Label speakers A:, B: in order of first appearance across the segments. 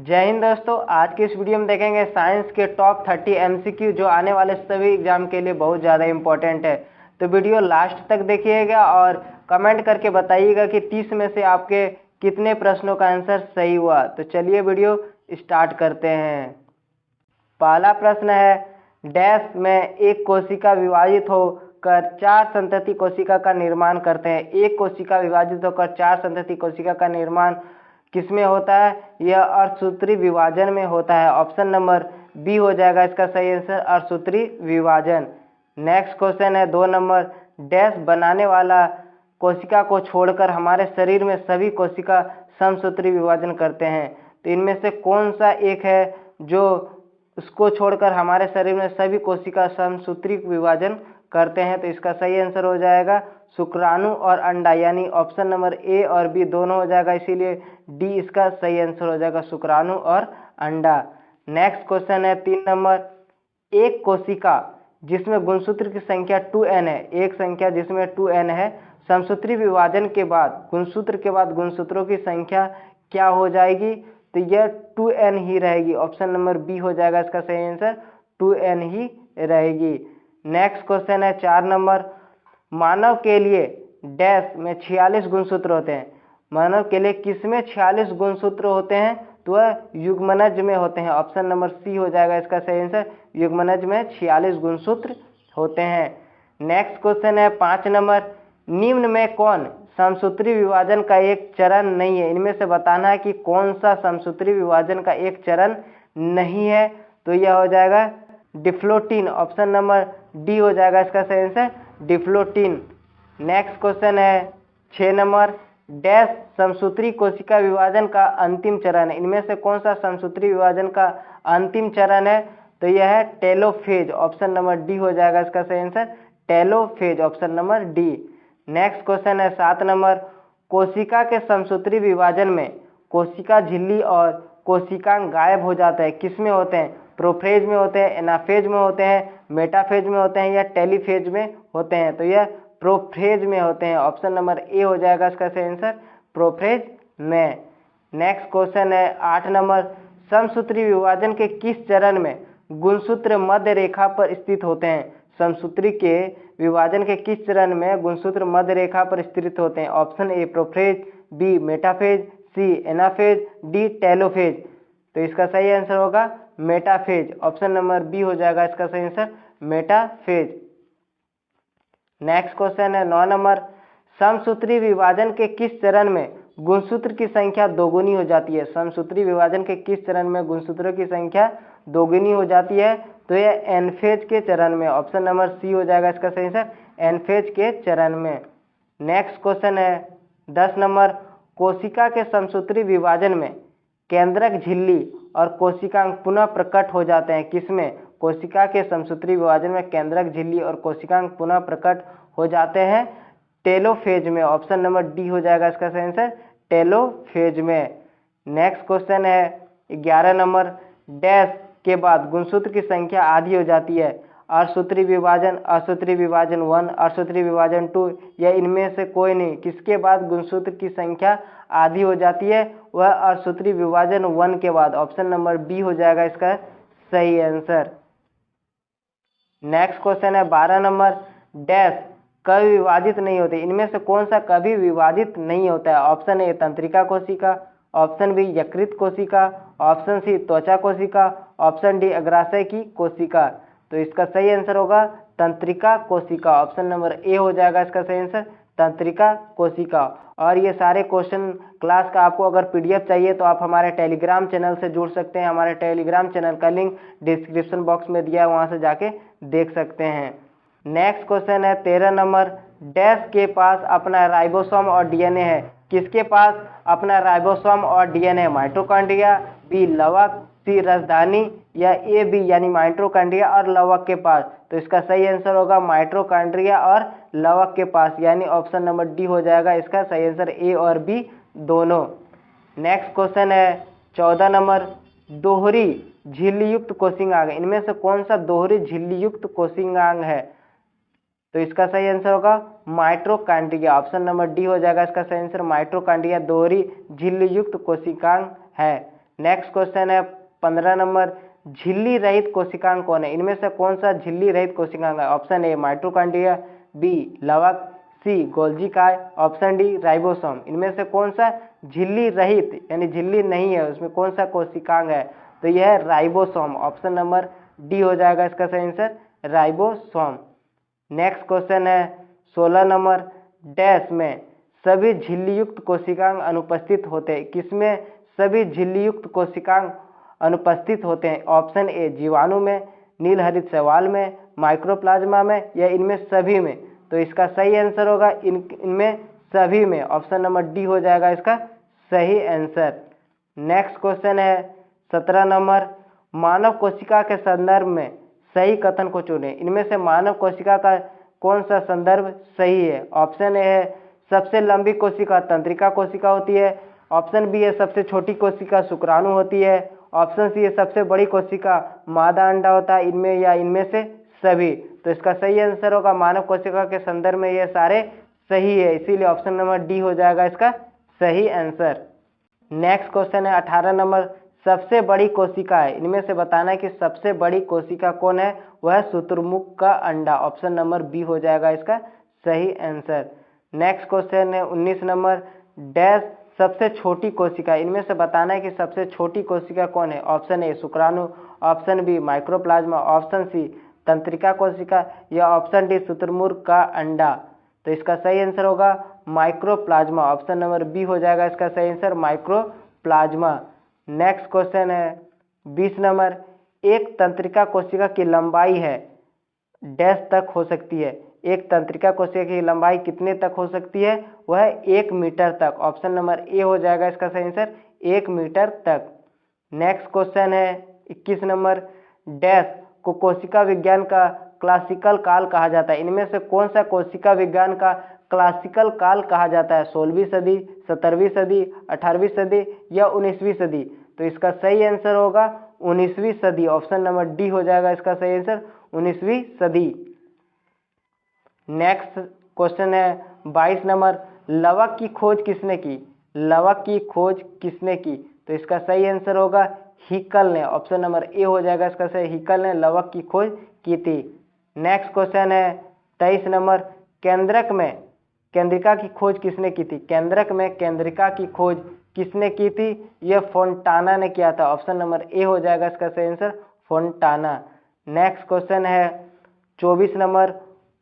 A: जय हिंद दोस्तों। आज की इस वीडियो में देखेंगे साइंस के टॉप 30 एमसीक्यू जो आने वाले सभी एग्जाम के लिए बहुत ज़्यादा इंपॉर्टेंट है। तो वीडियो लास्ट तक देखिएगा और कमेंट करके बताइएगा कि 30 में से आपके कितने प्रश्नों का आंसर सही हुआ। तो चलिए वीडियो स्टार्ट करते हैं। पहला प्रश्न है, डैश में एक कोशिका विभाजित होकर 4 संतति कोशिका का निर्माण करते हैं। एक कोशिका विभाजित होकर 4 संतति कोशिका का निर्माण किसमें होता है? यह अर्धसूत्री विभाजन में होता है। ऑप्शन नंबर बी हो जाएगा इसका सही आंसर, अर्धसूत्री विभाजन। नेक्स्ट क्वेश्चन है 2 नंबर, डैश बनाने वाला कोशिका को छोड़कर हमारे शरीर में सभी कोशिका समसूत्री विभाजन करते हैं। तो इनमें से कौन सा एक है जो उसको छोड़कर हमारे शरीर में सभी कोशिका समसूत्री विभाजन करते हैं? तो इसका सही आंसर हो जाएगा शुक्राणु और अंडा, यानी ऑप्शन नंबर ए और बी दोनों हो जाएगा, इसीलिए डी इसका सही आंसर हो जाएगा, शुक्राणु और अंडा। नेक्स्ट क्वेश्चन है 3 नंबर, एक कोशिका जिसमें गुणसूत्र की संख्या 2n है, एक संख्या जिसमें 2n है, समसूत्री विभाजन के बाद गुणसूत्र के बाद गुणसूत्रों की संख्या क्या हो जाएगी? तो यह 2n ही रहेगी। ऑप्शन नंबर बी हो जाएगा इसका सही आंसर, 2n ही रहेगी। नेक्स्ट क्वेश्चन है 4 नंबर, मानव के लिए डैश में 46 गुणसूत्र होते हैं। मानव के लिए किसमें 46 गुणसूत्र होते हैं? तो वह युग्मनज में होते हैं। ऑप्शन नंबर सी हो जाएगा इसका सही आंसर, युग्मनज में 46 गुणसूत्र होते हैं। नेक्स्ट क्वेश्चन है 5 नंबर, निम्न में कौन समसूत्री विभाजन का एक चरण नहीं है? इनमें से बताना है कि कौन सा समसूत्री विभाजन का एक चरण नहीं है। तो यह हो जाएगा डिफ्लोटिन। ऑप्शन नंबर डी हो जाएगा इसका सही आंसर, डिफ्लोटिन। नेक्स्ट क्वेश्चन है 6 नंबर, डैश समसूत्री कोशिका विभाजन का अंतिम चरण है। इनमें से कौन सा समसूत्री विभाजन का अंतिम चरण है? तो यह है टेलोफेज। ऑप्शन नंबर डी हो जाएगा इसका सही answer, telophase, option number D. Next question है 7 नंबर, कोशिका के समसूत्री विभाजन में कोशिका झिल्ली और कोशिकांग गायब हो जाता है, किसमें होते हैं? प्रोफेज में होते हैं, एनाफेज में होते हैं, मेटाफेज में होते हैं या टेलीफेज में होते हैं? तो यह प्रोफेज में होते हैं। ऑप्शन नंबर ए हो जाएगा इसका सही आंसर, प्रोफेज में। नेक्स्ट क्वेश्चन है 8 नंबर, समसूत्री विभाजन के किस चरण में गुणसूत्र मध्य रेखा पर स्थित होते हैं? समसूत्री के विभाजन के किस चरण में गुणसूत्र मध्य रेखा पर स्थित होते हैं? Option a prophase, b metaphase, c anaphase, d telophase. तो इसका सही आंसर होगा मेटाफेज। ऑप्शन नंबर बी हो जाएगा इसका सही आंसर, मेटाफेज। नेक्स्ट क्वेश्चन है 9 नंबर, समसूत्री विभाजन के किस चरण में गुणसूत्र की संख्या दोगुनी हो जाती है? समसूत्री विभाजन के किस चरण में गुणसूत्रों की संख्या दोगुनी हो जाती है? तो यह एनफेज के चरण में। ऑप्शन नंबर सी हो जाएगा इसका सही आंसर, एनफेज के चरण में। नेक्स्ट क्वेश्चन है 10 नंबर, कोशिका के समसूत्री विभाजन में केंद्रक झिल्ली और कोशिकांग पुनः प्रकट हो जाते हैं, किसमें? कोशिका के समसूत्री विभाजन में केंद्रक झिल्ली और कोशिकांग पुनः प्रकट हो जाते हैं, टेलोफेज में। ऑप्शन नंबर डी हो जाएगा इसका सही आंसर, टेलोफेज में। नेक्स्ट क्वेश्चन है 11 नंबर, डैश के बाद गुणसूत्र की संख्या आधी हो जाती है। अर्धसूत्री विभाजन, अर्धसूत्री विभाजन 1, अर्धसूत्री विभाजन 2 या इनमें से कोई नहीं। किसके बाद गुणसूत्र की संख्या आधी हो जाती है? वह अर्धसूत्री विभाजन 1 के बाद। ऑप्शन नंबर बी हो जाएगा इसका सही आंसर। नेक्स्ट क्वेश्चन है 12 नंबर, डैश कभी विभाजित नहीं होते। इनमें से कौन सा कभी विभाजित नहीं होता है? ऑप्शन ए तंत्रिका कोशिका, ऑप्शन बी यकृत कोशिका, ऑप्शन सी त्वचा कोशिका, ऑप्शन डी अग्राशय की कोशिका। तो इसका सही आंसर होगा तंत्रिका कोशिका। ऑप्शन नंबर ए हो जाएगा इसका सही आंसर, तंत्रिका कोशिका। और ये सारे क्वेश्चन क्लास का आपको अगर पीडीएफ चाहिए तो आप हमारे टेलीग्राम चैनल से जुड़ सकते हैं। हमारे टेलीग्राम चैनल का लिंक डिस्क्रिप्शन बॉक्स में दिया है, वहाँ से जाके देख सकते हैं। नेक्स्ट क्वेश्चन है 13 नंबर, डैश के पास अपना राइबोसोम और डीएनए है। किसके पास अपना राइबोसोम और डीएनए? माइटोकॉन्ड्रिया, बी लवक, सी राजधानी या ए बी यानी माइटोकॉन्ड्रिया और लवक के पास। तो इसका सही आंसर होगा माइटोकॉन्ड्रिया और लवक के पास, यानी ऑप्शन नंबर डी हो जाएगा इसका सही आंसर, ए और बी दोनों। नेक्स्ट क्वेश्चन है 14 नंबर, दोहरी झिल्ली युक्त कोशिकांग, इनमें से कौन सा दोहरी झिल्ली युक्त कोशिकांग है? तो इसका सही आंसर होगा माइटोकॉन्ड्रिया। ऑप्शन नंबर डी हो जाएगा इसका सही आंसर, माइटोकॉन्ड्रिया दोहरी झिल्ली युक्त कोशिकांग है। नेक्स्ट क्वेश्चन है 15 नंबर, झिल्ली रहित कोशिकांग कौन है? इनमें से कौन सा झिल्ली रहित कोशिकांग है? ऑप्शन ए माइटोकॉन्ड्रिया, बी लवक, सी गोल्जी काय, ऑप्शन डी राइबोसोम। इनमें से कौन सा झिल्ली रहित यानी झिल्ली नहीं है उसमें कौन सा कोशिकांग है? तो यह है राइबोसोम। ऑप्शन नंबर डी हो जाएगा इसका सही आंसर, राइबोसोम। नेक्स्ट क्वेश्चन है 16 नंबर, डैश में सभी झिल्ली युक्त कोशिकांग अनुपस्थित होते हैं? किसमें सभी झिल्ली युक्त कोशिकांग अनुपस्थित होते हैं? ऑप्शन ए जीवाणु में, नील हरित शैवाल में, माइक्रोप्लाज्मा में या इनमें सभी में? तो इसका सही आंसर होगा इनमें सभी में। ऑप्शन नंबर डी हो जाएगा इसका सही आंसर। नेक्स्ट क्वेश्चन है 17 नंबर, मानव कोशिका के संदर्भ में सही कथन को चुनें। इनमें से मानव कोशिका का कौन सा संदर्भ सही है? ऑप्शन ए है सबसे लंबी कोशिका तंत्रिका कोशिका होती है, ऑप्शन बी है सबसे छोटी कोशिका शुक्राणु होती है, ऑप्शन सी है सबसे बड़ी कोशिका मादा अंडा होता है। इनमें या इनमें से सभी? तो इसका सही आंसर होगा मानव कोशिका के संदर्भ में ये सारे सही है, इसीलिए ऑप्शन नंबर डी हो जाएगा इसका सही आंसर। नेक्स्ट क्वेश्चन है 18 नंबर, सबसे बड़ी कोशिका है। इनमें से बताना है कि सबसे बड़ी कोशिका कौन है? वह शुतुरमुर्ग का अंडा। ऑप्शन नंबर बी हो जाएगा इसका सही आंसर। नेक्स्ट क्वेश्चन है 19 नंबर, डैश सबसे छोटी कोशिका। इनमें से बताना है कि सबसे छोटी कोशिका कौन है? ऑप्शन ए शुक्राणु, option b microplasma, option c तंत्रिका कोशिका या ऑप्शन डी शुतुरमुर्ग का अंडा। तो इसका सही आंसर होगा माइक्रोप्लाज्मा। ऑप्शन नंबर बी हो जाएगा इसका सही आंसर, माइक्रोप्लाज्मा। नेक्स्ट क्वेश्चन है 20 नंबर, एक तंत्रिका कोशिका की लंबाई है डैश तक हो सकती है? एक तंत्रिका कोशिका की लंबाई कितने तक हो सकती है? वह 1 मीटर तक। ऑप्शन नंबर ए हो जाएगा इसका सही आंसर, 1 मीटर तक। नेक्स्ट क्वेश्चन है 21 नंबर, डैश को कोशिका विज्ञान का क्लासिकल काल कहा जाता है? इनमें से कौन सा कोशिका विज्ञान का क्लासिकल काल कहा जाता है? 16वीं सदी, 17वीं सदी, 18वीं सदी या 19वीं सदी? तो इसका सही आंसर होगा 19वीं सदी। ऑप्शन नंबर डी हो जाएगा इसका सही आंसर, 19वीं सदी। नेक्स्ट क्वेश्चन है 22 नंबर, लवक की खोज किसने की? लवक की खोज किसने की? तो इसका सही आंसर होगा हिकल ने। ऑप्शन नंबर ए हो जाएगा इसका सही, हिकल ने लवक की खोज की थी। नेक्स्ट क्वेश्चन है 23 नंबर, केंद्रक में केंद्रिका की खोज किसने की थी? केंद्रक में केंद्रिका की खोज किसने की थी? यह फोंटाना ने किया था। ऑप्शन नंबर ए हो जाएगा इसका सही आंसर, फोंटाना। नेक्स्ट क्वेश्चन है 24 नंबर,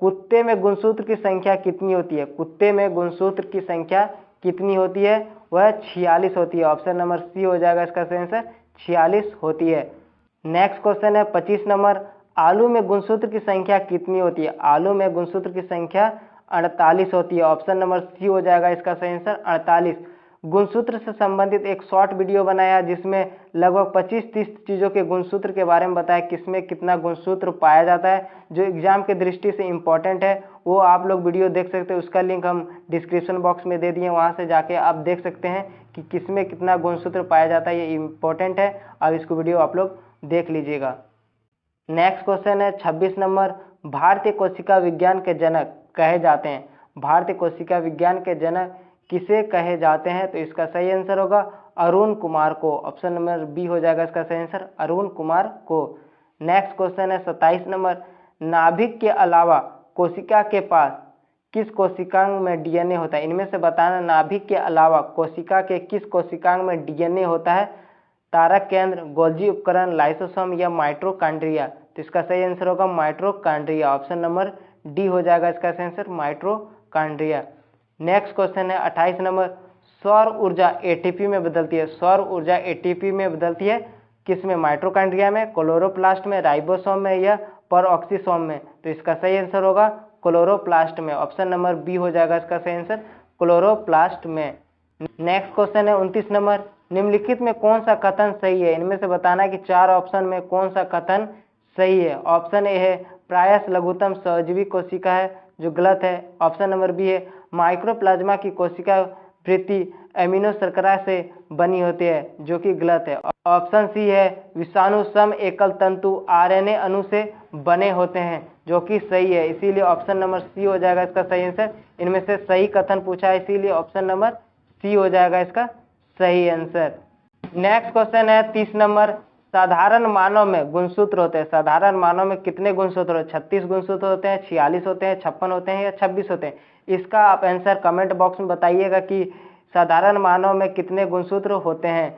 A: कुत्ते में गुणसूत्र की संख्या कितनी होती है? कुत्ते में गुणसूत्र की संख्या कितनी होती है? वह 46 होती है। ऑप्शन नंबर सी हो जाएगा इसका सही आंसर, 46 होती है। नेक्स्ट क्वेश्चन है 25 नंबर, आलू में गुणसूत्र की संख्या कितनी होती है? आलू में गुणसूत्र की संख्या 48 होती है। ऑप्शन नंबर सी हो जाएगा इसका सही आंसर, 48। गुणसूत्र से संबंधित एक शॉर्ट वीडियो बनाया जिसमें लगभग 25-30 चीज़ों के गुणसूत्र के बारे में बताया, किसमें कितना गुणसूत्र पाया जाता है, जो एग्जाम के दृष्टि से इम्पोर्टेंट है। वो आप लोग वीडियो देख सकते हैं, उसका लिंक हम डिस्क्रिप्शन बॉक्स में दे दिए, वहाँ से जाके आप देख सकते हैं कि किसमें कितना गुणसूत्र पाया जाता है, ये इम्पोर्टेंट है। अब इसको वीडियो आप लोग देख लीजिएगा। नेक्स्ट क्वेश्चन है 26 नंबर, भारतीय कोशिका विज्ञान के जनक कहे जाते हैं? भारतीय कोशिका विज्ञान के जनक किसे कहे जाते हैं? तो इसका सही आंसर होगा अरुण कुमार को। ऑप्शन नंबर बी हो जाएगा इसका सही आंसर, अरुण कुमार को। नेक्स्ट क्वेश्चन है 27 नंबर, नाभिक के अलावा कोशिका के पास किस कोशिकांग में डीएनए होता है? इनमें से बताना, नाभिक के अलावा कोशिका के किस कोशिकांग में डीएनए होता है? तारक केंद्र, गोल्जी उपकरण, लाइसोसोम या माइटोकॉन्ड्रिया? तो इसका सही आंसर होगा माइटोकॉन्ड्रिया। ऑप्शन नंबर डी हो जाएगा इसका सही आंसर, माइटोकॉन्ड्रिया। नेक्स्ट क्वेश्चन है 28 नंबर, सौर ऊर्जा एटीपी में बदलती है? सौर ऊर्जा एटीपी में बदलती है किसमें? माइटोकॉन्ड्रिया में, क्लोरोप्लास्ट में, राइबोसोम में या परऑक्सीसोम में? तो इसका सही आंसर होगा क्लोरोप्लास्ट में। ऑप्शन नंबर बी हो जाएगा इसका सही आंसर, क्लोरोप्लास्ट में। नेक्स्ट क्वेश्चन है 29 नंबर, निम्नलिखित में कौन सा कथन सही है? इनमें से बताना है कि 4 ऑप्शन में कौन सा कथन सही है। ऑप्शन ए है प्रायस लघुतम सहजीवी कोशिका है, जो गलत है। ऑप्शन नंबर बी है माइक्रोप्लाज्मा की कोशिका वृत्ति एमिनो शर्करा से बनी होती है, जो कि गलत है। ऑप्शन सी है विषाणु सम एकल तंतु आरएनए अणु से बने होते हैं, जो कि सही है, इसीलिए ऑप्शन नंबर सी हो जाएगा इसका सही आंसर। इनमें से सही कथन पूछा है, इसीलिए ऑप्शन नंबर सी हो जाएगा इसका सही आंसर। नेक्स्ट क्वेश्चन है 30 नंबर, साधारण मानव में गुणसूत्र होते हैं। साधारण मानव में कितने गुणसूत्र होते हैं? 36 गुणसूत्र होते हैं, 46 होते हैं, 56 होते हैं या 26 होते हैं? इसका आप आंसर कमेंट बॉक्स में बताइएगा कि साधारण मानव में कितने गुणसूत्र होते हैं।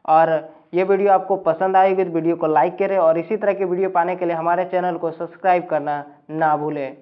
A: और ये वीडियो आपको पसंद आएगी तो वीडियो को लाइक करें और इसी तरह की वीडियो पाने के लिए हमारे चैनल को सब्सक्राइब करना ना भूलें।